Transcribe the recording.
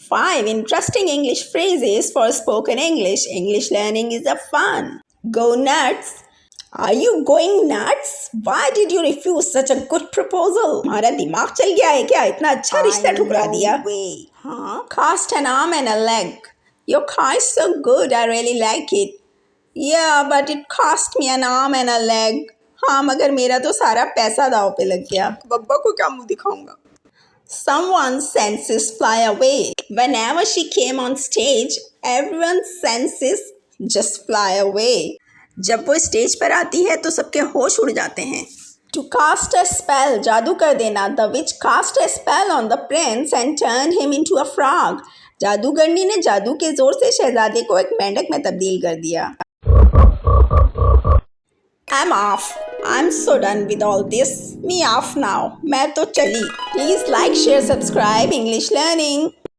5 interesting English phrases for spoken English. English learning is a fun. Go nuts. Are you going nuts? Why did you refuse such a good proposal? तुम्हारा दिमाग चल गया है क्या? इतना अच्छा रिश्ता ठुकरा दिया? हाँ. Cost an arm and a leg. Your car is so good. I really like it. Yeah, but it cost me an arm and a leg. हाँ, मगर मेरा तो सारा पैसा दाव पे लग गया. बब्बा को क्या मुंह दिखाऊंगा? Someone's senses fly away. Whenever she came on stage, everyone's senses just fly away. जब वो स्टेज पर आती है तो सबके होश उड़ जाते हैं. To cast a spell, जादू कर देना. The witch cast a spell on the prince and turned him into a frog. जादूगरनी ने जादू के जोर से शहजादे को एक मेंढक में तब्दील कर दिया. I'm off. I'm so done with all this. Me off now. मैं तो चली. Please like, share, subscribe. English learning.